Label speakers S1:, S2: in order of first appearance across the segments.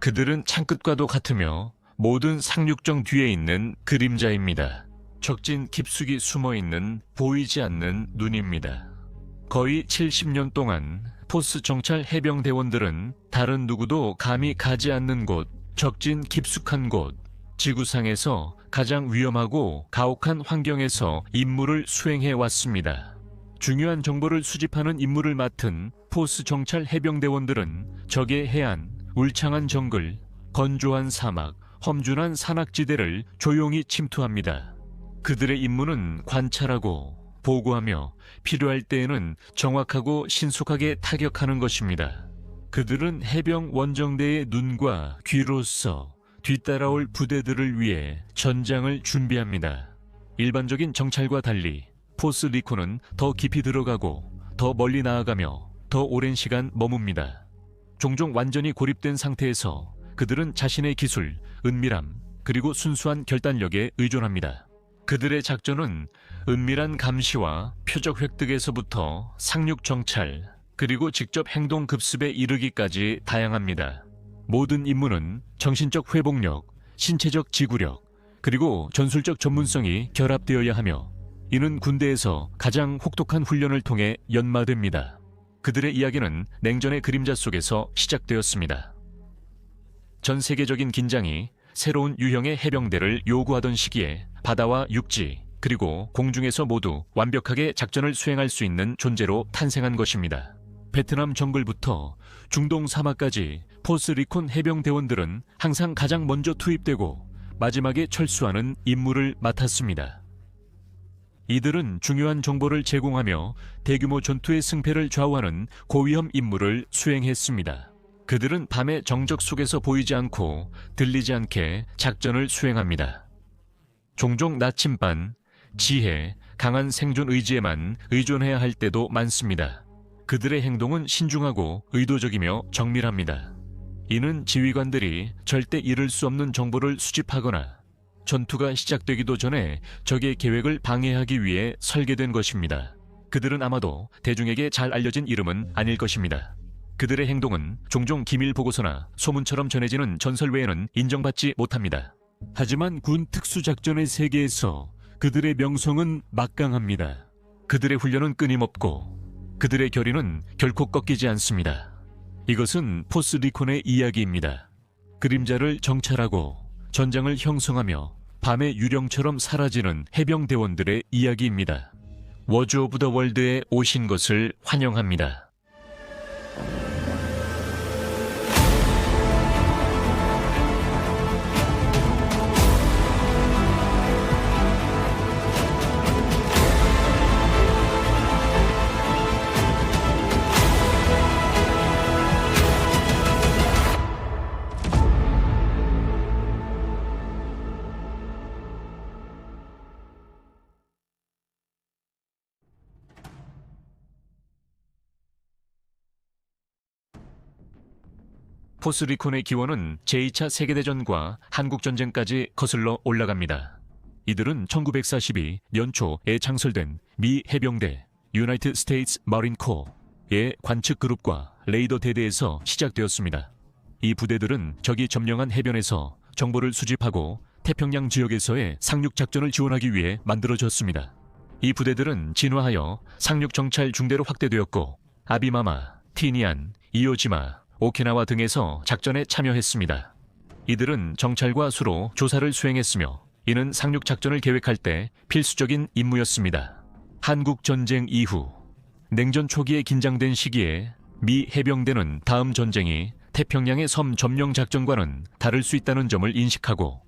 S1: 그들은 창끝과도 같으며 모든 상륙정 뒤에 있는 그림자입니다. 적진 깊숙이 숨어있는 보이지 않는 눈입니다. 거의 70년 동안 포스 정찰 해병대원들은 다른 누구도 감히 가지 않는 곳, 적진 깊숙한 곳, 지구상에서 가장 위험하고 가혹한 환경에서 임무를 수행해 왔습니다. 중요한 정보를 수집하는 임무를 맡은 포스 정찰 해병대원들은 적의 해안, 울창한 정글, 건조한 사막, 험준한 산악지대를 조용히 침투합니다. 그들의 임무는 관찰하고 보고하며 필요할 때에는 정확하고 신속하게 타격하는 것입니다. 그들은 해병 원정대의 눈과 귀로서 뒤따라올 부대들을 위해 전장을 준비합니다. 일반적인 정찰과 달리 포스 리콘은 더 깊이 들어가고 더 멀리 나아가며 더 오랜 시간 머뭅니다. 종종 완전히 고립된 상태에서 그들은 자신의 기술, 은밀함, 그리고 순수한 결단력에 의존합니다. 그들의 작전은 은밀한 감시와 표적 획득에서부터 상륙 정찰, 그리고 직접 행동 급습에 이르기까지 다양합니다. 모든 임무는 정신적 회복력, 신체적 지구력, 그리고 전술적 전문성이 결합되어야 하며 이는 군대에서 가장 혹독한 훈련을 통해 연마됩니다. 그들의 이야기는 냉전의 그림자 속에서 시작되었습니다. 전 세계적인 긴장이 새로운 유형의 해병대를 요구하던 시기에 바다와 육지, 그리고 공중에서 모두 완벽하게 작전을 수행할 수 있는 존재로 탄생한 것입니다. 베트남 정글부터 중동 사막까지 포스 리콘 해병대원들은 항상 가장 먼저 투입되고 마지막에 철수하는 임무를 맡았습니다. 이들은 중요한 정보를 제공하며 대규모 전투의 승패를 좌우하는 고위험 임무를 수행했습니다. 그들은 밤의 정적 속에서 보이지 않고 들리지 않게 작전을 수행합니다. 종종 나침반, 지혜, 강한 생존 의지에만 의존해야 할 때도 많습니다. 그들의 행동은 신중하고 의도적이며 정밀합니다. 이는 지휘관들이 절대 잃을 수 없는 정보를 수집하거나 전투가 시작되기도 전에 적의 계획을 방해하기 위해 설계된 것입니다. 그들은 아마도 대중에게 잘 알려진 이름은 아닐 것입니다. 그들의 행동은 종종 기밀 보고서나 소문처럼 전해지는 전설 외에는 인정받지 못합니다. 하지만 군 특수작전의 세계에서 그들의 명성은 막강합니다. 그들의 훈련은 끊임없고 그들의 결의는 결코 꺾이지 않습니다. 이것은 포스 리콘의 이야기입니다. 그림자를 정찰하고 전장을 형성하며 밤의 유령처럼 사라지는 해병대원들의 이야기입니다. 워즈 오브 더 월드에 오신 것을 환영합니다. 포스 리콘의 기원은 제2차 세계대전과 한국전쟁까지 거슬러 올라갑니다. 이들은 1942 연초에 창설된 미 해병대 유나이티드 스테이츠 머린 코어의 관측 그룹과 레이더 대대에서 시작되었습니다. 이 부대들은 적이 점령한 해변에서 정보를 수집하고 태평양 지역에서의 상륙 작전을 지원하기 위해 만들어졌습니다. 이 부대들은 진화하여 상륙 정찰 중대로 확대되었고 아비마마, 티니안, 이오지마, 오키나와 등에서 작전에 참여했습니다. 이들은 정찰과 수로 조사를 수행했으며 이는 상륙 작전을 계획할 때 필수적인 임무였습니다. 한국 전쟁 이후 냉전 초기에 긴장된 시기에 미 해병대는 다음 전쟁이 태평양의 섬 점령 작전과는 다를 수 있다는 점을 인식하고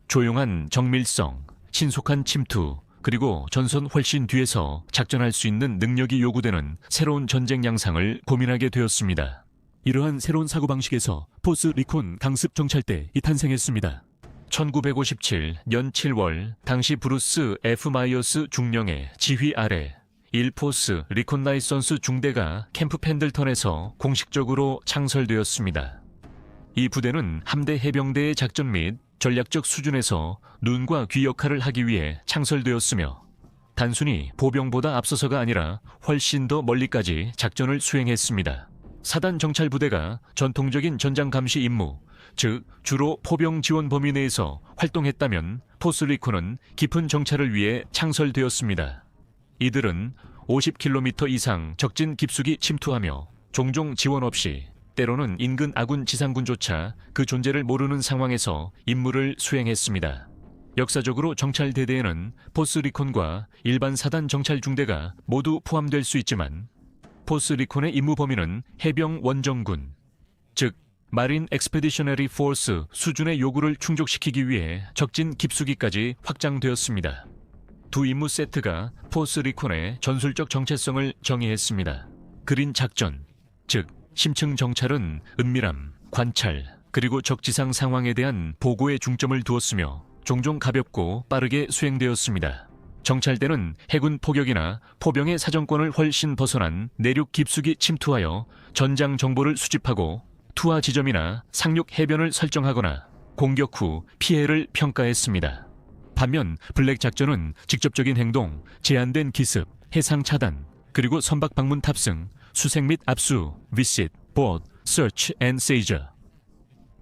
S1: 조용한 정밀성, 신속한 침투, 그리고 전선 훨씬 뒤에서 작전할 수 있는 능력이 요구되는 새로운 전쟁 양상을 고민하게 되었습니다. 이러한 새로운 사고방식에서 포스 리콘 강습 정찰대이 탄생했습니다. 1957년 7월 당시 브루스 F. 마이어스 중령의 지휘 아래 1포스 리콘나이선스 중대가 캠프 펜들턴에서 공식적으로 창설되었습니다. 이 부대는 함대 해병대의 작전 및 전략적 수준에서 눈과 귀 역할을 하기 위해 창설되었으며 단순히 보병보다 앞서서가 아니라 훨씬 더 멀리까지 작전을 수행했습니다. 사단 정찰 부대가 전통적인 전장 감시 임무, 즉 주로 포병 지원 범위 내에서 활동했다면 포스리콘은 깊은 정찰을 위해 창설되었습니다. 이들은 50km 이상 적진 깊숙이 침투하며 종종 지원 없이 때로는 인근 아군 지상군조차 그 존재를 모르는 상황에서 임무를 수행했습니다. 역사적으로 정찰대대에는 포스리콘과 일반 사단 정찰 중대가 모두 포함될 수 있지만 포스리콘의 임무 범위는 해병 원정군, 즉 마린 엑스페디셔너리 포스 수준의 요구를 충족시키기 위해 적진 깊숙이까지 확장되었습니다. 두 임무 세트가 포스리콘의 전술적 정체성을 정의했습니다. 그린 작전, 즉 심층 정찰은 은밀함, 관찰, 그리고 적지상 상황에 대한 보고에 중점을 두었으며 종종 가볍고 빠르게 수행되었습니다. 정찰대는 해군 포격이나 포병의 사정권을 훨씬 벗어난 내륙 깊숙이 침투하여 전장 정보를 수집하고 투하 지점이나 상륙 해변을 설정하거나 공격 후 피해를 평가했습니다. 반면 블랙 작전은 직접적인 행동, 제한된 기습, 해상 차단, 그리고 선박 방문 탑승, 수색 및 압수, 비싯, 보트, 서치 앤 세이저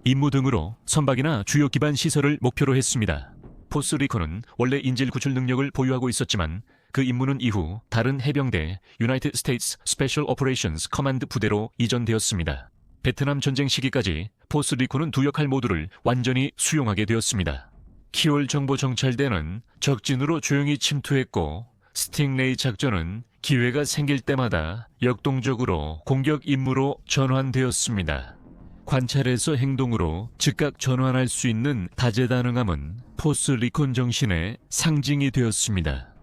S1: 임무 등으로 선박이나 주요 기반 시설을 목표로 했습니다. 포스리콘은 원래 인질 구출 능력을 보유하고 있었지만 그 임무는 이후 다른 해병대 유나이티드 스테이츠 스페셜 오퍼레이션스 커맨드 부대로 이전되었습니다. 베트남 전쟁 시기까지 포스리콘은 두 역할 모두를 완전히 수용하게 되었습니다. 키올 정보 정찰대는 적진으로 조용히 침투했고 스팅레이 작전은 기회가 생길 때마다 역동적으로 공격 임무로 전환되었습니다. 관찰에서 행동으로 즉각 전환할 수 있는 다재다능함은 포스리콘 정신의 상징이 되었습니다.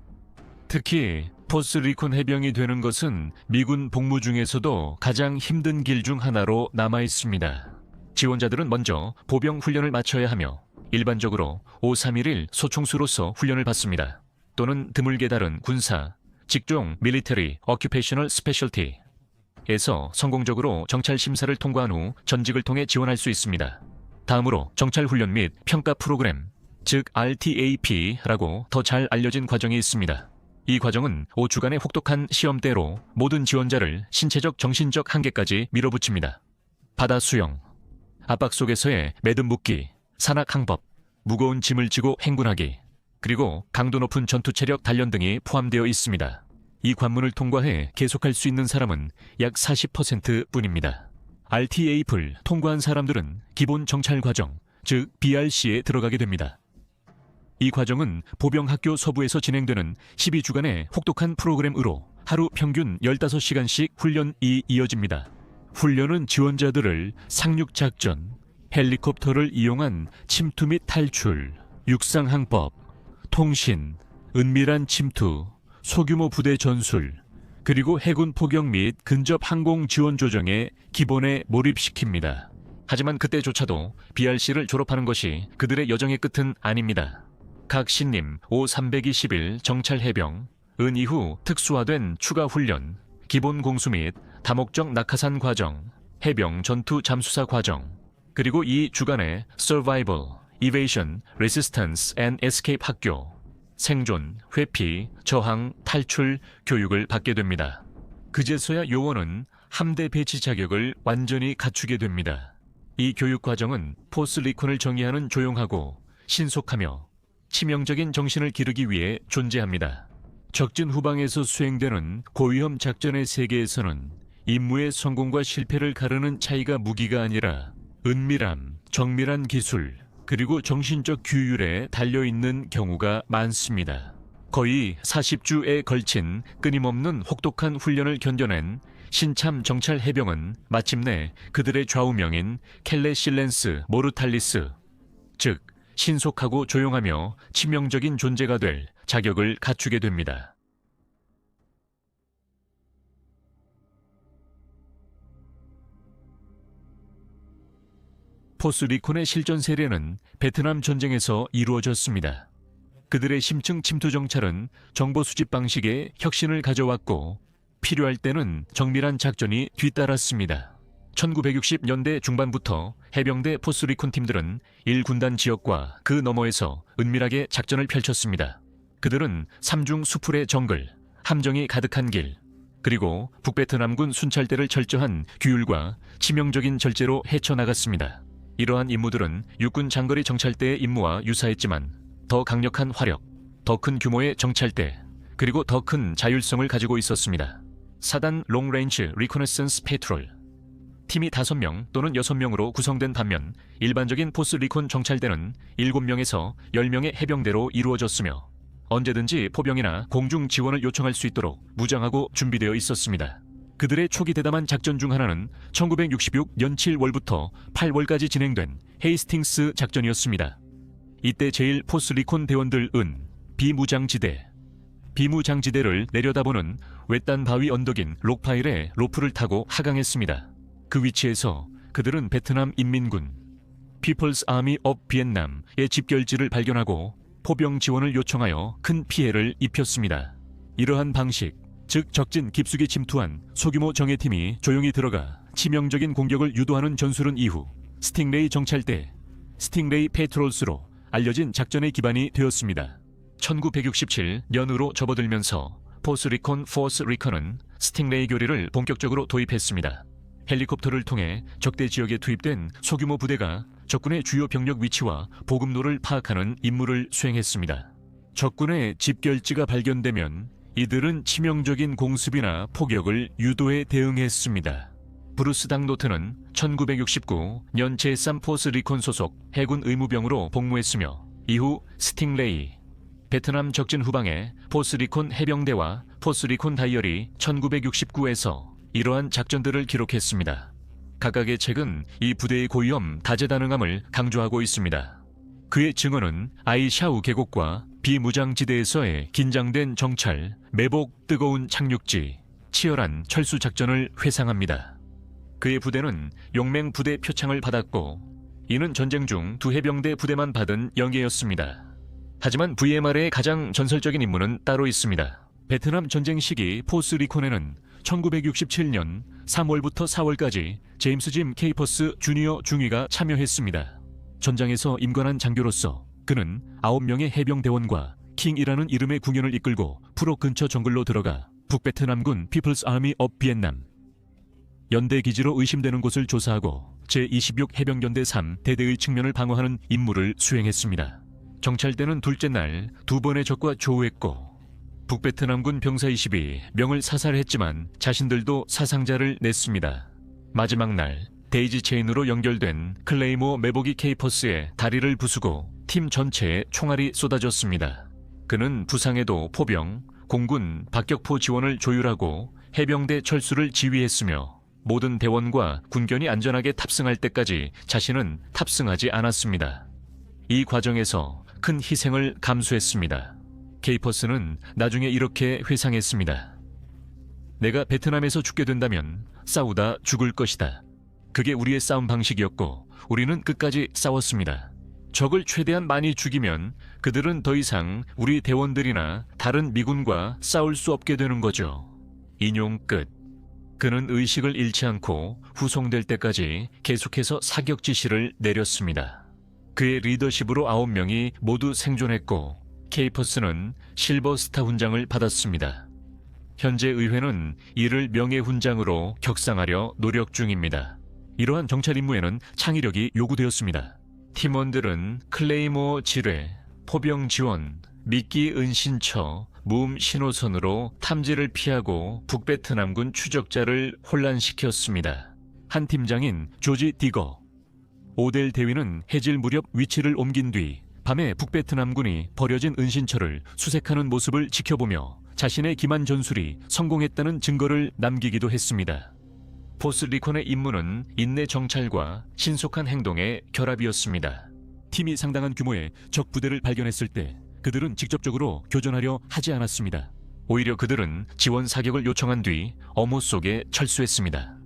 S1: 특히 포스리콘 해병이 되는 것은 미군 복무 중에서도 가장 힘든 길 중 하나로 남아 있습니다. 지원자들은 먼저 보병 훈련을 마쳐야 하며 일반적으로 5-3-1 소총수로서 훈련을 받습니다. 또는 드물게 다른 군사, 직종 밀리터리 어큐페이셔널 스페셜티 에서 성공적으로 정찰 심사를 통과한 후 전직을 통해 지원할 수 있습니다. 다음으로 정찰 훈련 및 평가 프로그램, 즉 RTAP라고 더 잘 알려진 과정이 있습니다. 이 과정은 5주간의 혹독한 시험대로 모든 지원자를 신체적 정신적 한계까지 밀어붙입니다. 바다 수영, 압박 속에서의 매듭 묶기, 산악 항법, 무거운 짐을 지고 행군하기, 그리고 강도 높은 전투 체력 단련 등이 포함되어 있습니다. 이 관문을 통과해 계속할 수 있는 사람은 약 40%뿐입니다. RTAP를 통과한 사람들은 기본 정찰 과정, 즉 BRC에 들어가게 됩니다. 이 과정은 보병학교 서부에서 진행되는 12주간의 혹독한 프로그램으로 하루 평균 15시간씩 훈련이 이어집니다. 훈련은 지원자들을 상륙작전, 헬리콥터를 이용한 침투 및 탈출, 육상항법, 통신, 은밀한 침투, 소규모 부대 전술, 그리고 해군 포격 및 근접 항공 지원 조정에 기본에 몰입시킵니다. 하지만 그때조차도 BRC를 졸업하는 것이 그들의 여정의 끝은 아닙니다. 각 신림 5-321 정찰 해병, 은 이후 특수화된 추가 훈련, 기본 공수 및 다목적 낙하산 과정, 해병 전투 잠수사 과정, 그리고 이 주간의 Survival, Evasion, Resistance and Escape 학교, 생존, 회피, 저항, 탈출 교육을 받게 됩니다. 그제서야 요원은 함대 배치 자격을 완전히 갖추게 됩니다. 이 교육 과정은 포스리콘을 정의하는 조용하고 신속하며 치명적인 정신을 기르기 위해 존재합니다. 적진 후방에서 수행되는 고위험 작전의 세계에서는 임무의 성공과 실패를 가르는 차이가 무기가 아니라 은밀함, 정밀한 기술, 그리고 정신적 규율에 달려있는 경우가 많습니다. 거의 40주에 걸친 끊임없는 혹독한 훈련을 견뎌낸 신참 정찰 해병은 마침내 그들의 좌우명인 켈레 실렌스 모르탈리스, 즉 신속하고 조용하며 치명적인 존재가 될 자격을 갖추게 됩니다. 포스리콘의 실전 세례는 베트남 전쟁에서 이루어졌습니다. 그들의 심층 침투 정찰은 정보 수집 방식에 혁신을 가져왔고 필요할 때는 정밀한 작전이 뒤따랐습니다. 1960년대 중반부터 해병대 포스리콘 팀들은 1군단 지역과 그 너머에서 은밀하게 작전을 펼쳤습니다. 그들은 삼중 수풀의 정글, 함정이 가득한 길, 그리고 북베트남군 순찰대를 철저한 규율과 치명적인 절제로 헤쳐나갔습니다. 이러한 임무들은 육군 장거리 정찰대의 임무와 유사했지만 더 강력한 화력, 더 큰 규모의 정찰대, 그리고 더 큰 자율성을 가지고 있었습니다. 4단 롱레인지 리코네센스 패트롤 팀이 5명 또는 6명으로 구성된 반면 일반적인 포스 리콘 정찰대는 7명에서 10명의 해병대로 이루어졌으며 언제든지 포병이나 공중 지원을 요청할 수 있도록 무장하고 준비되어 있었습니다. 그들의 초기 대담한 작전 중 하나는 1966년 7월부터 8월까지 진행된 헤이스팅스 작전이었습니다. 이때 제일 포스 리콘 대원들은 비무장지대를 내려다보는 외딴 바위 언덕인 록파일에 로프를 타고 하강했습니다. 그 위치에서 그들은 베트남 인민군 People's Army of Vietnam의 집결지를 발견하고 포병 지원을 요청하여 큰 피해를 입혔습니다. 이러한 방식, 즉 적진 깊숙이 침투한 소규모 정예팀이 조용히 들어가 치명적인 공격을 유도하는 전술은 이후 스팅레이 정찰대, 스팅레이 패트롤스로 알려진 작전의 기반이 되었습니다. 1967년으로 접어들면서 포스 리콘 포스 리컨은 스팅레이 교리를 본격적으로 도입했습니다. 헬리콥터를 통해 적대 지역에 투입된 소규모 부대가 적군의 주요 병력 위치와 보급로를 파악하는 임무를 수행했습니다. 적군의 집결지가 발견되면 이들은 치명적인 공습이나 포격을 유도해 대응했습니다. 브루스 닥노트는 1969년 제3 포스 리콘 소속 해군 의무병으로 복무했으며 이후 스팅레이, 베트남 적진 후방의 포스 리콘 해병대와 포스 리콘 다이어리 1969에서 이러한 작전들을 기록했습니다. 각각의 책은 이 부대의 고위험 다재다능함을 강조하고 있습니다. 그의 증언은 아이샤우 계곡과 비무장지대에서의 긴장된 정찰, 매복 뜨거운 착륙지, 치열한 철수 작전을 회상합니다. 그의 부대는 용맹 부대 표창을 받았고 이는 전쟁 중 두 해병대 부대만 받은 영예였습니다. 하지만 VMR의 가장 전설적인 임무는 따로 있습니다. 베트남 전쟁 시기 포스 리콘에는 1967년 3월부터 4월까지 제임스 짐 케이퍼스 주니어 중위가 참여했습니다. 전장에서 임관한 장교로서 그는 9명의 해병대원과 킹이라는 이름의 궁연을 이끌고 프로 근처 정글로 들어가 북베트남군 피플스 아미 업 비엔남 연대 기지로 의심되는 곳을 조사하고 제26 해병연대 3대대의 측면을 방어하는 임무를 수행했습니다. 정찰대는 둘째 날 2번의 적과 조우했고 북베트남군 병사 22명을 사살했지만 자신들도 사상자를 냈습니다. 마지막 날 데이지 체인으로 연결된 클레이모 매복이 케이퍼스의 다리를 부수고 팀 전체에 총알이 쏟아졌습니다. 그는 부상에도 포병, 공군 박격포 지원을 조율하고 해병대 철수를 지휘했으며 모든 대원과 군견이 안전하게 탑승할 때까지 자신은 탑승하지 않았습니다. 이 과정에서 큰 희생을 감수했습니다. 케이퍼스는 나중에 이렇게 회상했습니다. 내가 베트남에서 죽게 된다면 싸우다 죽을 것이다. 그게 우리의 싸움 방식이었고 우리는 끝까지 싸웠습니다. 적을 최대한 많이 죽이면 그들은 더 이상 우리 대원들이나 다른 미군과 싸울 수 없게 되는 거죠. 인용 끝. 그는 의식을 잃지 않고 후송될 때까지 계속해서 사격 지시를 내렸습니다. 그의 리더십으로 9명이 모두 생존했고 케이퍼스는 실버스타 훈장을 받았습니다. 현재 의회는 이를 명예훈장으로 격상하려 노력 중입니다. 이러한 정찰 임무에는 창의력이 요구되었습니다. 팀원들은 클레이모 지뢰, 포병 지원, 미끼 은신처, 무음 신호선으로 탐지를 피하고 북베트남군 추적자를 혼란시켰습니다. 한 팀장인 조지 디거, 오델 대위는 해질 무렵 위치를 옮긴 뒤 밤에 북베트남군이 버려진 은신처를 수색하는 모습을 지켜보며 자신의 기만 전술이 성공했다는 증거를 남기기도 했습니다. 포스 리콘의 임무는 인내 정찰과 신속한 행동의 결합이었습니다. 팀이 상당한 규모의 적 부대를 발견했을 때 그들은 직접적으로 교전하려 하지 않았습니다. 오히려 그들은 지원 사격을 요청한 뒤 엄호 속에 철수했습니다.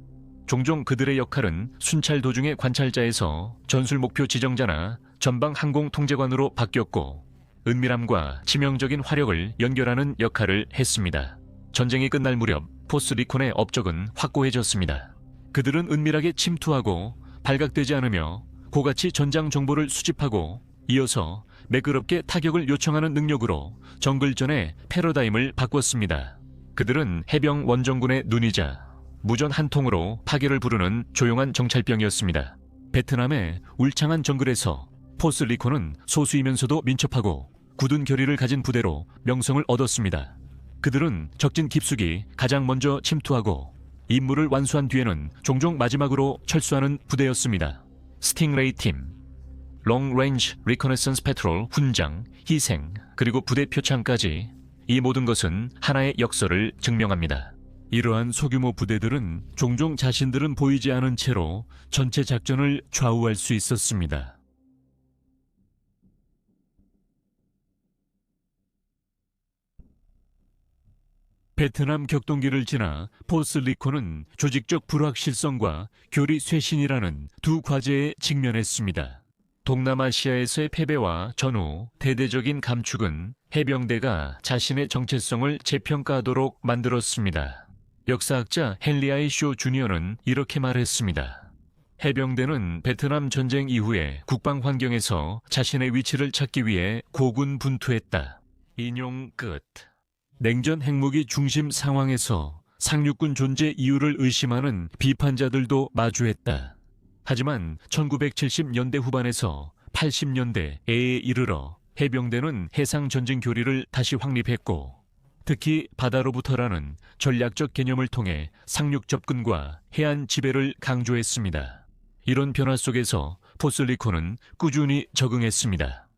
S1: 종종 그들의 역할은 순찰 도중의 관찰자에서 전술 목표 지정자나 전방 항공 통제관으로 바뀌었고 은밀함과 치명적인 화력을 연결하는 역할을 했습니다. 전쟁이 끝날 무렵 포스 리콘의 업적은 확고해졌습니다. 그들은 은밀하게 침투하고 발각되지 않으며 고가치 전장 정보를 수집하고 이어서 매끄럽게 타격을 요청하는 능력으로 정글전의 패러다임을 바꿨습니다. 그들은 해병 원정군의 눈이자 무전 한 통으로 파괴를 부르는 조용한 정찰병이었습니다. 베트남의 울창한 정글에서 포스 리콘은 소수이면서도 민첩하고 굳은 결의를 가진 부대로 명성을 얻었습니다. 그들은 적진 깊숙이 가장 먼저 침투하고 임무를 완수한 뒤에는 종종 마지막으로 철수하는 부대였습니다. 스팅레이 팀, 롱 레인지 리커네선스 패트롤 훈장, 희생, 그리고 부대 표창까지 이 모든 것은 하나의 역설을 증명합니다. 이러한 소규모 부대들은 종종 자신들은 보이지 않은 채로 전체 작전을 좌우할 수 있었습니다. 베트남 격동기를 지나 포스 리콘은 조직적 불확실성과 교리 쇄신이라는 두 과제에 직면했습니다. 동남아시아에서의 패배와 전후 대대적인 감축은 해병대가 자신의 정체성을 재평가하도록 만들었습니다. 역사학자 헨리 아이 쇼 주니어는 이렇게 말했습니다. 해병대는 베트남 전쟁 이후의 국방 환경에서 자신의 위치를 찾기 위해 고군분투했다. 인용 끝. 냉전 핵무기 중심 상황에서 상륙군 존재 이유를 의심하는 비판자들도 마주했다. 하지만 1970년대 후반에서 80년대에 이르러 해병대는 해상 전쟁 교리를 다시 확립했고, 특히 바다로부터라는 전략적 개념을 통해 상륙 접근과 해안 지배를 강조했습니다. 이런 변화 속에서 포스 리콘은 꾸준히 적응했습니다.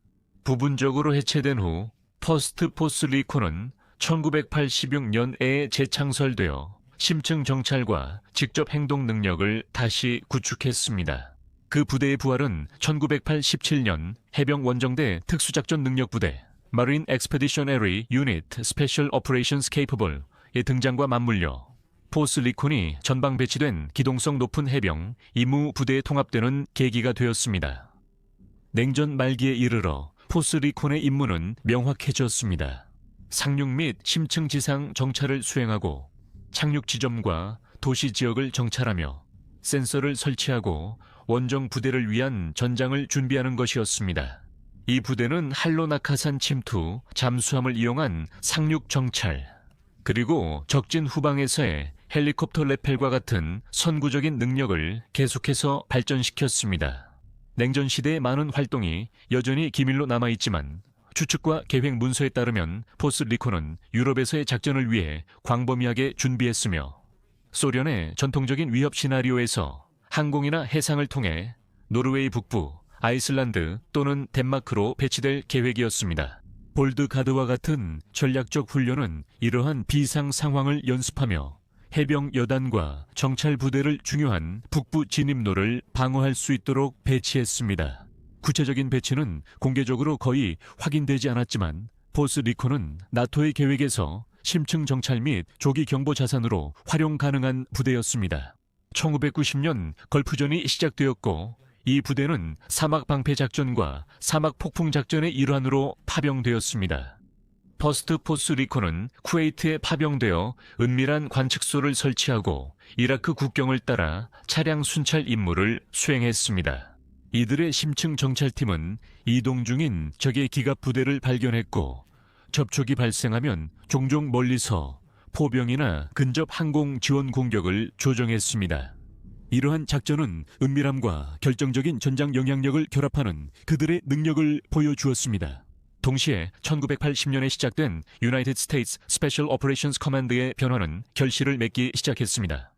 S1: 부분적으로 해체된 후 퍼스트 포스 리콘은 1986년에 재창설되어 심층 정찰과 직접 행동 능력을 다시 구축했습니다. 그 부대의 부활은 1987년 해병 원정대 특수작전 능력부대 Marine Expeditionary Unit Special Operations Capable의 등장과 맞물려 포스 리콘이 전방 배치된 기동성 높은 해병 임무 부대에 통합되는 계기가 되었습니다. 냉전 말기에 이르러 포스 리콘의 임무는 명확해졌습니다. 상륙 및 심층 지상 정찰을 수행하고 착륙 지점과 도시 지역을 정찰하며 센서를 설치하고 원정 부대를 위한 전장을 준비하는 것이었습니다. 이 부대는 할로나카산 침투, 잠수함을 이용한 상륙 정찰, 그리고 적진 후방에서의 헬리콥터 레펠과 같은 선구적인 능력을 계속해서 발전시켰습니다. 냉전 시대의 많은 활동이 여전히 기밀로 남아있지만 추측과 계획 문서에 따르면 포스 리콘은 유럽에서의 작전을 위해 광범위하게 준비했으며 소련의 전통적인 위협 시나리오에서 항공이나 해상을 통해 노르웨이 북부, 아이슬란드 또는 덴마크로 배치될 계획이었습니다. 볼드가드와 같은 전략적 훈련은 이러한 비상 상황을 연습하며 해병 여단과 정찰 부대를 중요한 북부 진입로를 방어할 수 있도록 배치했습니다. 구체적인 배치는 공개적으로 거의 확인되지 않았지만 포스 리콘은 나토의 계획에서 심층 정찰 및 조기 경보 자산으로 활용 가능한 부대였습니다. 1990년 걸프전이 시작되었고 이 부대는 사막 방패 작전과 사막 폭풍 작전의 일환으로 파병되었습니다. 퍼스트 포스 리콘은 쿠웨이트에 파병되어 은밀한 관측소를 설치하고 이라크 국경을 따라 차량 순찰 임무를 수행했습니다. 이들의 심층 정찰팀은 이동 중인 적의 기갑 부대를 발견했고 접촉이 발생하면 종종 멀리서 포병이나 근접 항공 지원 공격을 조정했습니다. 이러한 작전은 은밀함과 결정적인 전장 영향력을 결합하는 그들의 능력을 보여주었습니다. 동시에 1980년에 시작된 유나이티드 스테이츠 스페셜 오퍼레이션스 커맨드의 변화는 결실을 맺기 시작했습니다.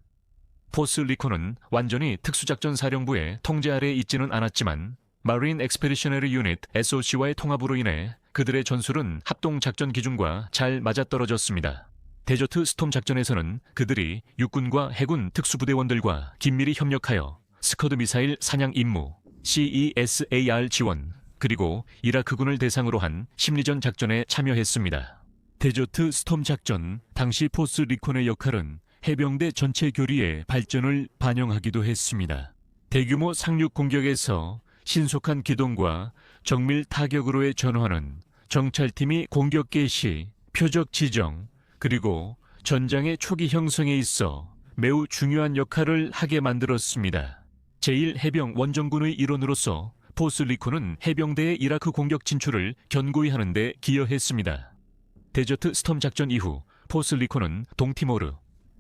S1: 포스 리콘은 완전히 특수작전 사령부의 통제 아래에 있지는 않았지만 Marine Expeditionary Unit SOC와의 통합으로 인해 그들의 전술은 합동작전 기준과 잘 맞아떨어졌습니다. 데저트 스톰 작전에서는 그들이 육군과 해군 특수부대원들과 긴밀히 협력하여 스커드 미사일 사냥 임무, CESAR 지원, 그리고 이라크군을 대상으로 한 심리전 작전에 참여했습니다. 데저트 스톰 작전 당시 포스 리콘의 역할은 해병대 전체 교리의 발전을 반영하기도 했습니다. 대규모 상륙 공격에서 신속한 기동과 정밀 타격으로의 전환은 정찰팀이 공격 개시, 표적 지정, 그리고 전장의 초기 형성에 있어 매우 중요한 역할을 하게 만들었습니다. 제1해병 원정군의 일원으로서 포스 리콘은 해병대의 이라크 공격 진출을 견고히 하는 데 기여했습니다. 데저트 스톰 작전 이후 포스리콘은 동티모르,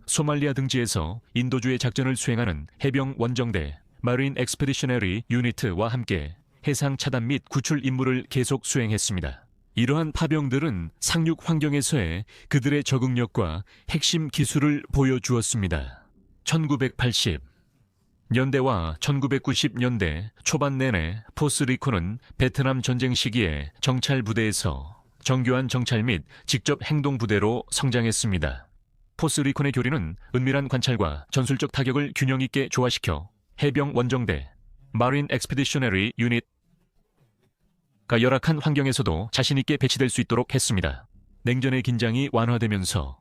S1: 소말리아 등지에서 인도주의 작전을 수행하는 해병 원정대 마린 엑스페디셔너리 유니트와 함께 해상 차단 및 구출 임무를 계속 수행했습니다. 이러한 파병들은 상륙 환경에서의 그들의 적응력과 핵심 기술을 보여주었습니다. 1980년대와 1990년대 초반 내내 포스리콘은 베트남 전쟁 시기에 정찰 부대에서 정교한 정찰 및 직접 행동 부대로 성장했습니다. 포스리콘의 교리는 은밀한 관찰과 전술적 타격을 균형 있게 조화시켜 해병 원정대 마린 엑스피디셔너리 유닛 가 열악한 환경에서도 자신 있게 배치될 수 있도록 했습니다. 냉전의 긴장이 완화되면서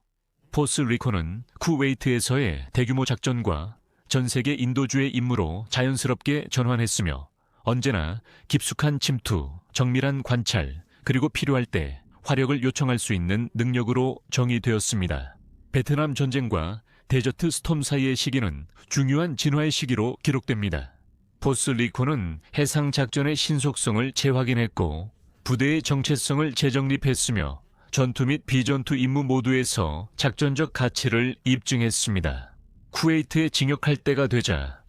S1: 포스리콘은 쿠웨이트에서의 대규모 작전과 전 세계 인도주의 임무로 자연스럽게 전환했으며 언제나 깊숙한 침투, 정밀한 관찰, 그리고 필요할 때 화력을 요청할 수 있는 능력으로 정의되었습니다. 베트남 전쟁과 데저트 스톰 사이의 시기는 중요한 진화의 시기로 기록됩니다. 포스리콘은 해상 작전의 신속성을 재확인했고 부대의 정체성을 재정립했으며 전투 및 비전투 임무 모두에서 작전적 가치를 입증했습니다. 쿠웨이트에 진격할 때가 되자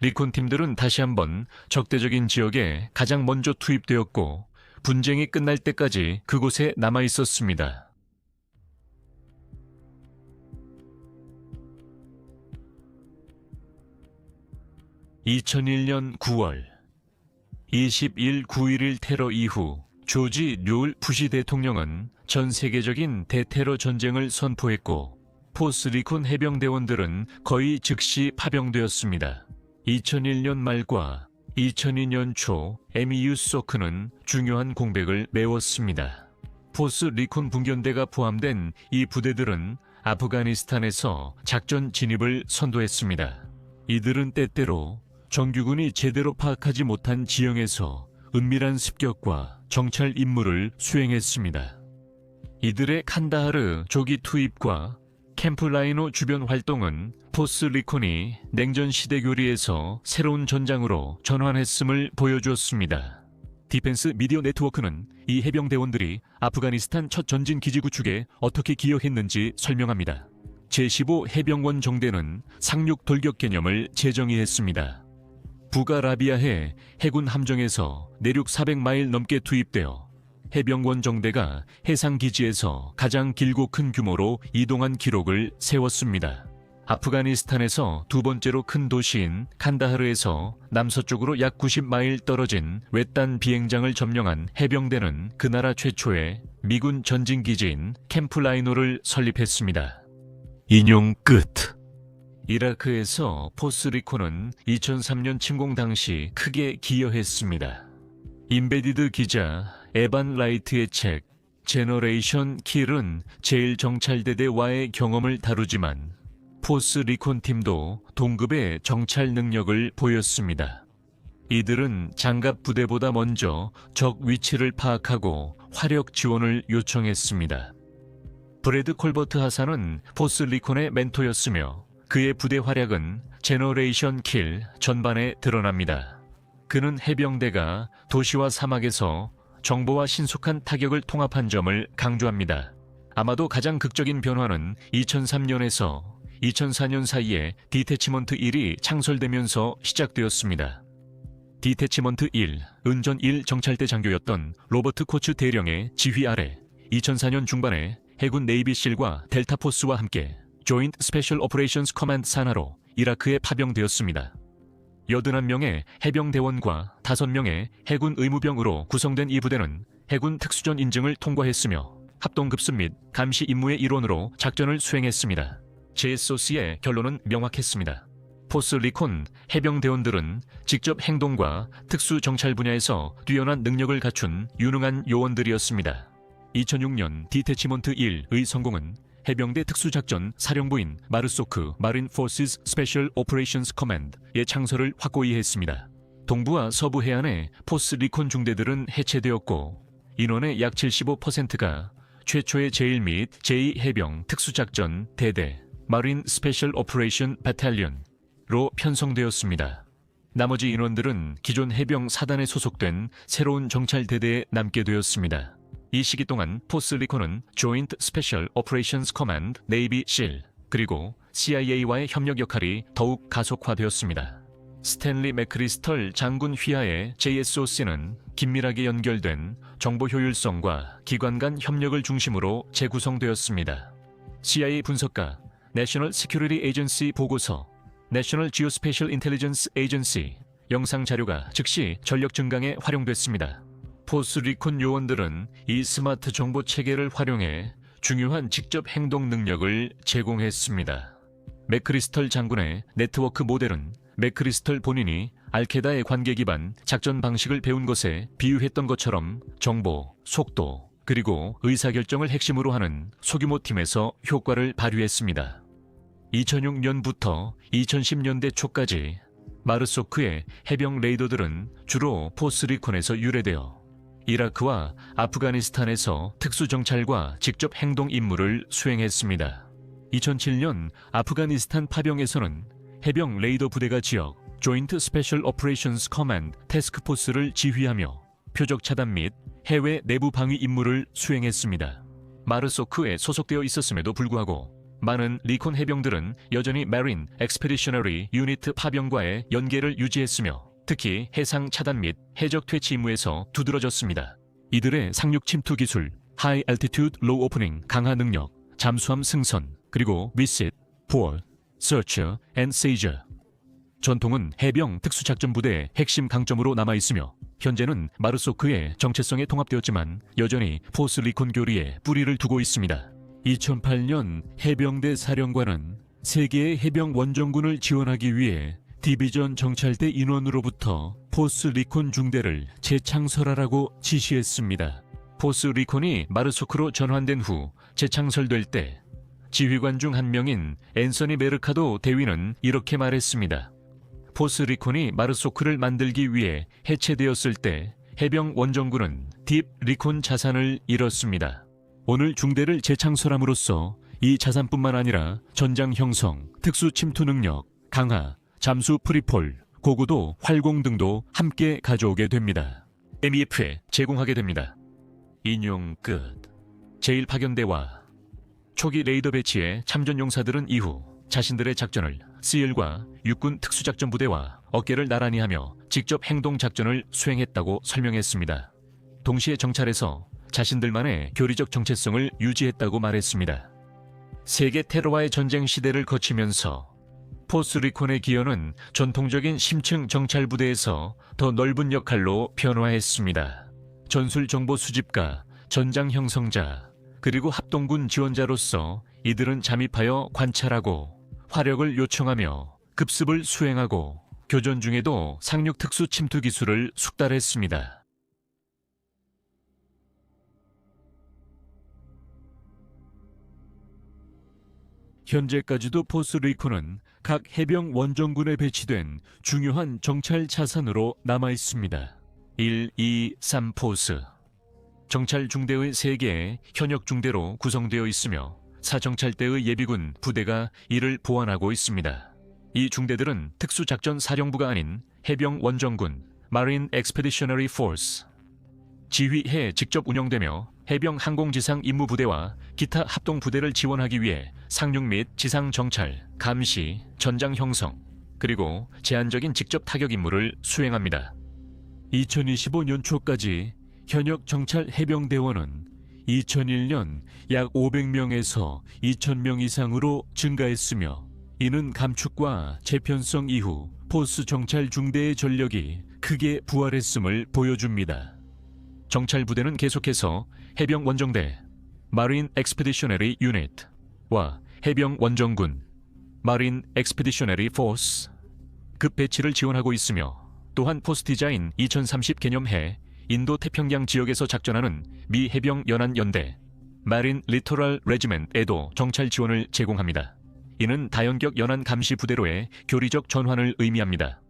S1: 리콘 팀들은 다시 한번 적대적인 지역에 가장 먼저 투입되었고 분쟁이 끝날 때까지 그곳에 남아 있었습니다. 2001년 9월 21, 9.11 테러 이후 조지 류얼 부시 대통령은 전 세계적인 대테러 전쟁을 선포했고 포스리콘 해병대원들은 거의 즉시 파병되었습니다. 2001년 말과 2002년 초 MEU 소크는 중요한 공백을 메웠습니다. 포스리콘 분견대가 포함된 이 부대들은 아프가니스탄에서 작전 진입을 선도했습니다. 이들은 때때로 정규군이 제대로 파악하지 못한 지형에서 은밀한 습격과 정찰 임무를 수행했습니다. 이들의 칸다하르 조기 투입과 캠프라이노 주변 활동은 포스리콘이 냉전 시대 교리에서 새로운 전장으로 전환했음을 보여주었습니다. 디펜스 미디어 네트워크는 이 해병대원들이 아프가니스탄 첫 전진 기지 구축에 어떻게 기여했는지 설명합니다. 제15 해병원 정대는 상륙 돌격 개념을 재정의했습니다. 북아라비아해 해군 함정에서 내륙 400마일 넘게 투입되어 해병원 정대가 해상기지에서 가장 길고 큰 규모로 이동한 기록을 세웠습니다. 아프가니스탄에서 두 번째로 큰 도시인 칸다하르에서 남서쪽으로 약 90마일 떨어진 외딴 비행장을 점령한 해병대는 그 나라 최초의 미군 전진기지인 캠프라이노를 설립했습니다. 인용 끝. 이라크에서 포스리콘은 2003년 침공 당시 크게 기여했습니다. 임베디드 기자 에반 라이트의 책 제너레이션 킬은 제1정찰대대와의 경험을 다루지만 포스리콘 팀도 동급의 정찰 능력을 보였습니다. 이들은 장갑 부대보다 먼저 적 위치를 파악하고 화력 지원을 요청했습니다. 브래드 콜버트 하사는 포스리콘의 멘토였으며 그의 부대 활약은 제너레이션 킬 전반에 드러납니다. 그는 해병대가 도시와 사막에서 정보와 신속한 타격을 통합한 점을 강조합니다. 아마도 가장 극적인 변화는 2003년에서 2004년 사이에 디태치먼트 1이 창설되면서 시작되었습니다. 디태치먼트 1, 은전 1 정찰대 장교였던 로버트 코츠 대령의 지휘 아래 2004년 중반에 해군 네이비실과 델타포스와 함께 조인트 스페셜 오퍼레이션스 커맨드 산하로 이라크에 파병되었습니다. 81명의 해병대원과 5명의 해군 의무병으로 구성된 이 부대는 해군 특수전 인증을 통과했으며 합동급습 및 감시 임무의 일원으로 작전을 수행했습니다. 제소스의 결론은 명확했습니다. 포스리콘 해병대원들은 직접 행동과 특수정찰 분야에서 뛰어난 능력을 갖춘 유능한 요원들이었습니다. 2006년 디태치먼트 1의 성공은 해병대 특수작전 사령부인 마르소크 마린 포시스 스페셜 오퍼레이션스 커맨드의 창설을 확고히 했습니다. 동부와 서부 해안의 포스리콘 중대들은 해체되었고 인원의 약 75%가 최초의 제1 및 제2 해병 특수작전 대대 마린 스페셜 오퍼레이션 배탈리언로 편성되었습니다. 나머지 인원들은 기존 해병 사단에 소속된 새로운 정찰 대대에 남게 되었습니다. 이 시기 동안 포스리콘은 Joint Special Operations Command Navy SEAL 그리고 CIA와의 협력 역할이 더욱 가속화되었습니다. 스탠리 맥크리스털 장군 휘하의 JSOC는 긴밀하게 연결된 정보 효율성과 기관 간 협력을 중심으로 재구성되었습니다. CIA 분석가 National Security Agency 보고서, National Geospatial Intelligence Agency 영상 자료가 즉시 전력 증강에 활용됐습니다. 포스리콘 요원들은 이 스마트 정보 체계를 활용해 중요한 직접 행동 능력을 제공했습니다. 맥크리스털 장군의 네트워크 모델은 맥크리스털 본인이 알케다의 관계 기반 작전 방식을 배운 것에 비유했던 것처럼 정보, 속도, 그리고 의사결정을 핵심으로 하는 소규모 팀에서 효과를 발휘했습니다. 2006년부터 2010년대 초까지 마르소크의 해병 레이더들은 주로 포스리콘에서 유래되어 이라크와 아프가니스탄에서 특수정찰과 직접 행동 임무를 수행했습니다. 2007년 아프가니스탄 파병에서는 해병 레이더 부대가 지역 Joint Special Operations Command 태스크포스를 지휘하며 표적 차단 및 해외 내부 방위 임무를 수행했습니다. 마르소크에 소속되어 있었음에도 불구하고 많은 리콘 해병들은 여전히 Marine Expeditionary Unit 파병과의 연계를 유지했으며 특히 해상 차단 및 해적 퇴치 임무에서 두드러졌습니다. 이들의 상륙 침투 기술, High Altitude Low Opening 강화 능력, 잠수함 승선, 그리고 Visit, Board, Search and Seizure. 전통은 해병 특수작전부대의 핵심 강점으로 남아있으며 현재는 마르소크의 정체성에 통합되었지만 여전히 포스리콘 교리에 뿌리를 두고 있습니다. 2008년 해병대 사령관은 세계의 해병 원정군을 지원하기 위해 디비전 정찰대 인원으로부터 포스리콘 중대를 재창설하라고 지시했습니다. 포스리콘이 마르소크로 전환된 후 재창설될 때 지휘관 중 한 명인 앤서니 메르카도 대위는 이렇게 말했습니다. 포스리콘이 마르소크를 만들기 위해 해체되었을 때 해병 원정군은 딥 리콘 자산을 잃었습니다. 오늘 중대를 재창설함으로써 이 자산뿐만 아니라 전장 형성, 특수 침투 능력, 강화, 잠수 프리폴, 고고도 활공 등도 함께 가져오게 됩니다. MEF에 제공하게 됩니다. 인용 끝. 제1파견대와 초기 레이더 배치에 참전 용사들은 이후 자신들의 작전을 SEAL과 육군 특수작전부대와 어깨를 나란히 하며 직접 행동 작전을 수행했다고 설명했습니다. 동시에 정찰에서 자신들만의 교리적 정체성을 유지했다고 말했습니다. 세계 테러와의 전쟁 시대를 거치면서 포스리콘의 기여는 전통적인 심층 정찰부대에서 더 넓은 역할로 변화했습니다. 전술 정보 수집가, 전장 형성자, 그리고 합동군 지원자로서 이들은 잠입하여 관찰하고 화력을 요청하며 급습을 수행하고 교전 중에도 상륙 특수 침투 기술을 숙달했습니다. 현재까지도 포스리콘은 각 해병 원정군에 배치된 중요한 정찰 자산으로 남아 있습니다. 1, 2, 3 포스. 정찰 중대의 3개의 현역 중대로 구성되어 있으며 사정찰대의 예비군 부대가 이를 보완하고 있습니다. 이 중대들은 특수작전 사령부가 아닌 해병 원정군 Marine Expeditionary Force 지휘해 직접 운영되며 해병 항공지상 임무부대와 기타 합동부대를 지원하기 위해 상륙 및 지상 정찰, 감시, 전장 형성, 그리고 제한적인 직접 타격 임무를 수행합니다. 2025년 초까지 현역 정찰 해병대원은 2001년 약 500명에서 2000명 이상으로 증가했으며 이는 감축과 재편성 이후 포스 정찰 중대의 전력이 크게 부활했음을 보여줍니다. 정찰 부대는 계속해서 해병 원정대 Marine Expeditionary Unit와 해병 원정군 Marine Expeditionary Force 급 배치를 지원하고 있으며 또한 포스디자인 2030 개념해 인도 태평양 지역에서 작전하는 미 해병 연안 연대 Marine Littoral Regiment에도 정찰 지원을 제공합니다. 이는 다연격 연안 감시 부대로의 교리적 전환을 의미합니다.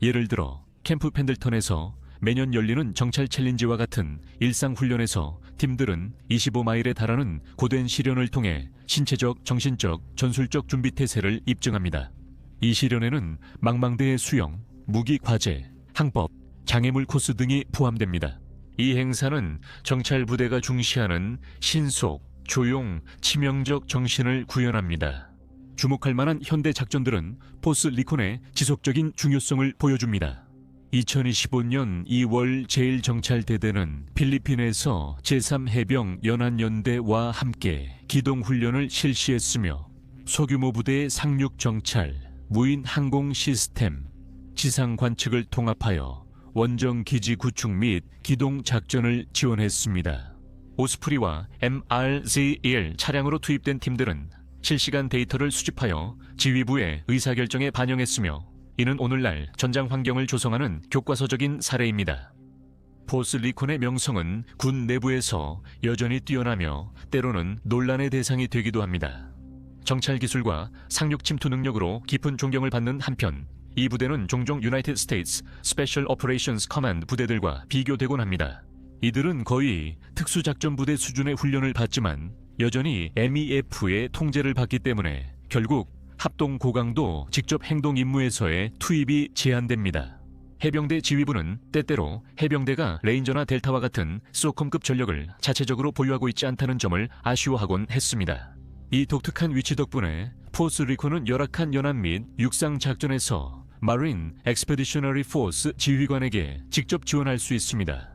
S1: 예를 들어 캠프 펜들턴에서 매년 열리는 정찰 챌린지와 같은 일상 훈련에서 팀들은 25마일에 달하는 고된 시련을 통해 신체적, 정신적, 전술적 준비 태세를 입증합니다. 이 시련에는 망망대해 수영, 무기 과제, 항법, 장애물 코스 등이 포함됩니다. 이 행사는 정찰 부대가 중시하는 신속, 조용, 치명적 정신을 구현합니다. 주목할 만한 현대 작전들은 포스 리콘의 지속적인 중요성을 보여줍니다. 2025년 2월 제1정찰대대는 필리핀에서 제3해병연합연대와 함께 기동훈련을 실시했으며 소규모 부대의 상륙정찰, 무인 항공 시스템, 지상 관측을 통합하여 원정 기지 구축 및 기동 작전을 지원했습니다. 오스프리와 MRZ-1 차량으로 투입된 팀들은 실시간 데이터를 수집하여 지휘부의 의사결정에 반영했으며 이는 오늘날 전장 환경을 조성하는 교과서적인 사례입니다. 포스 리콘의 명성은 군 내부에서 여전히 뛰어나며 때로는 논란의 대상이 되기도 합니다. 정찰 기술과 상륙 침투 능력으로 깊은 존경을 받는 한편 이 부대는 종종 유나이티드 스테이츠 스페셜 오퍼레이션스 커맨드 부대들과 비교되곤 합니다. 이들은 거의 특수작전부대 수준의 훈련을 받지만 여전히 MEF의 통제를 받기 때문에 결국 합동 고강도 직접 행동 임무에서의 투입이 제한됩니다. 해병대 지휘부는 때때로 해병대가 레인저나 델타와 같은 소콤급 전력을 자체적으로 보유하고 있지 않다는 점을 아쉬워하곤 했습니다. 이 독특한 위치 덕분에 포스 리콘은 열악한 연안 및 육상 작전에서 마린 엑스페디셔너리 포스 지휘관에게 직접 지원할 수 있습니다.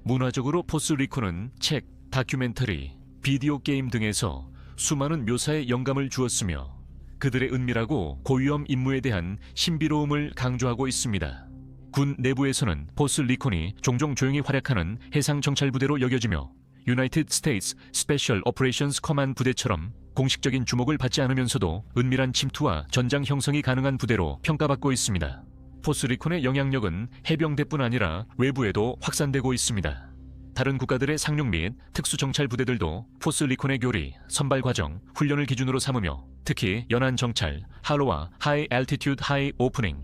S1: 문화적으로 포스 리콘은 책, 다큐멘터리, 비디오 게임 등에서 수많은 묘사에 영감을 주었으며 그들의 은밀하고 고위험 임무에 대한 신비로움을 강조하고 있습니다. 군 내부에서는 포스 리콘이 종종 조용히 활약하는 해상 정찰 부대로 여겨지며 유나이티드 스테이츠 스페셜 오퍼레이션스 커맨드 부대처럼 공식적인 주목을 받지 않으면서도 은밀한 침투와 전장 형성이 가능한 부대로 평가받고 있습니다. 포스 리콘의 영향력은 해병대뿐 아니라 외부에도 확산되고 있습니다. 다른 국가들의 상륙 및 특수정찰 부대들도 포스 리콘의 교리, 선발 과정, 훈련을 기준으로 삼으며 특히 연안 정찰, 할로와 하이 알티튜드 하이 오프닝,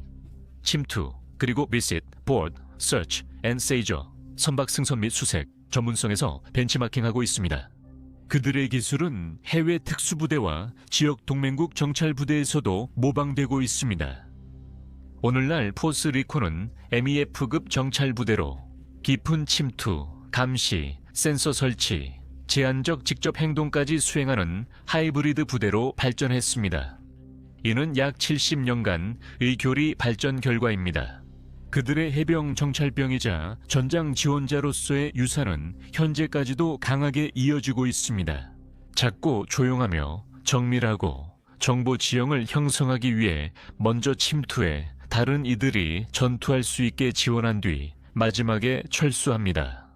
S1: 침투, 그리고 비sit, 보드, 서치, 앤 세이저, 선박 승선 및 수색, 전문성에서 벤치마킹하고 있습니다. 그들의 기술은 해외 특수부대와 지역 동맹국 정찰부대에서도 모방되고 있습니다. 오늘날 포스 리콘은 MEF급 정찰부대로 깊은 침투, 감시, 센서 설치, 제한적 직접 행동까지 수행하는 하이브리드 부대로 발전했습니다. 이는 약 70년간 의교리 발전 결과입니다. 그들의 해병 정찰병이자 전장 지원자로서의 유산은 현재까지도 강하게 이어지고 있습니다. 작고 조용하며 정밀하고 정보 지형을 형성하기 위해 먼저 침투해 다른 이들이 전투할 수 있게 지원한 뒤 마지막에 철수합니다.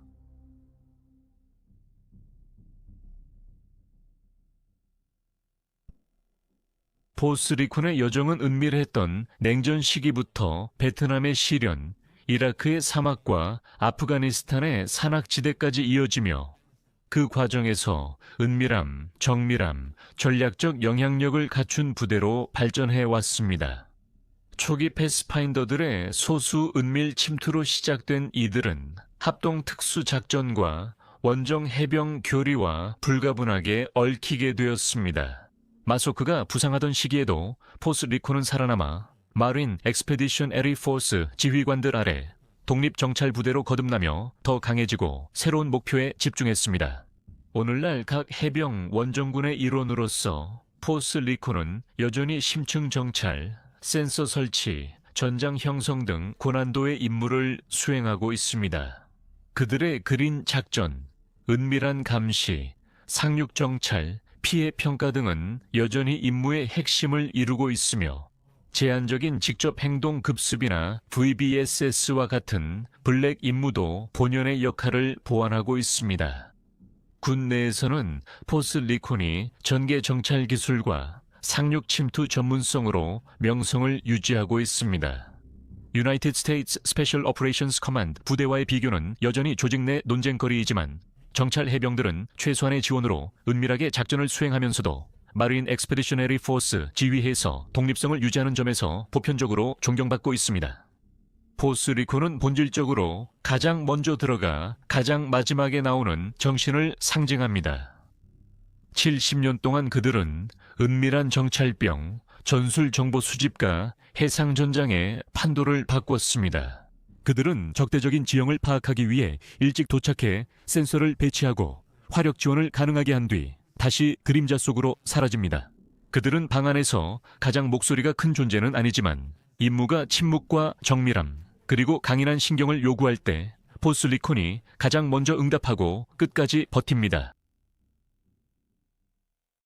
S1: 포스 리콘의 여정은 은밀했던 냉전 시기부터 베트남의 시련, 이라크의 사막과 아프가니스탄의 산악지대까지 이어지며 그 과정에서 은밀함, 정밀함, 전략적 영향력을 갖춘 부대로 발전해 왔습니다. 초기 패스파인더들의 소수 은밀 침투로 시작된 이들은 합동 특수작전과 원정 해병 교리와 불가분하게 얽히게 되었습니다. 마소크가 부상하던 시기에도 포스 리콘은 살아남아 마린 엑스페디셔너리 포스 지휘관들 아래 독립정찰부대로 거듭나며 더 강해지고 새로운 목표에 집중했습니다. 오늘날 각 해병 원정군의 일원으로서 포스 리콘은 여전히 심층 정찰, 센서 설치, 전장 형성 등 고난도의 임무를 수행하고 있습니다. 그들의 그린 작전, 은밀한 감시, 상륙 정찰, 피해 평가 등은 여전히 임무의 핵심을 이루고 있으며 제한적인 직접 행동 급습이나 VBSS와 같은 블랙 임무도 본연의 역할을 보완하고 있습니다. 군 내에서는 포스 리콘이 전개 정찰 기술과 상륙 침투 전문성으로 명성을 유지하고 있습니다. 유나이티드 스테이츠 스페셜 오퍼레이션스 커맨드 부대와의 비교는 여전히 조직 내 논쟁거리이지만 정찰 해병들은 최소한의 지원으로 은밀하게 작전을 수행하면서도 마린 엑스페디셔너리 포스 지휘해서 독립성을 유지하는 점에서 보편적으로 존경받고 있습니다. 포스 리콘은 본질적으로 가장 먼저 들어가 가장 마지막에 나오는 정신을 상징합니다. 70년 동안 그들은 은밀한 정찰병, 전술 정보 수집과 해상 전장의 판도를 바꿨습니다. 그들은 적대적인 지형을 파악하기 위해 일찍 도착해 센서를 배치하고 화력 지원을 가능하게 한 뒤 다시 그림자 속으로 사라집니다. 그들은 방 안에서 가장 목소리가 큰 존재는 아니지만 임무가 침묵과 정밀함, 그리고 강인한 신경을 요구할 때 보스 리콘이 가장 먼저 응답하고 끝까지 버팁니다.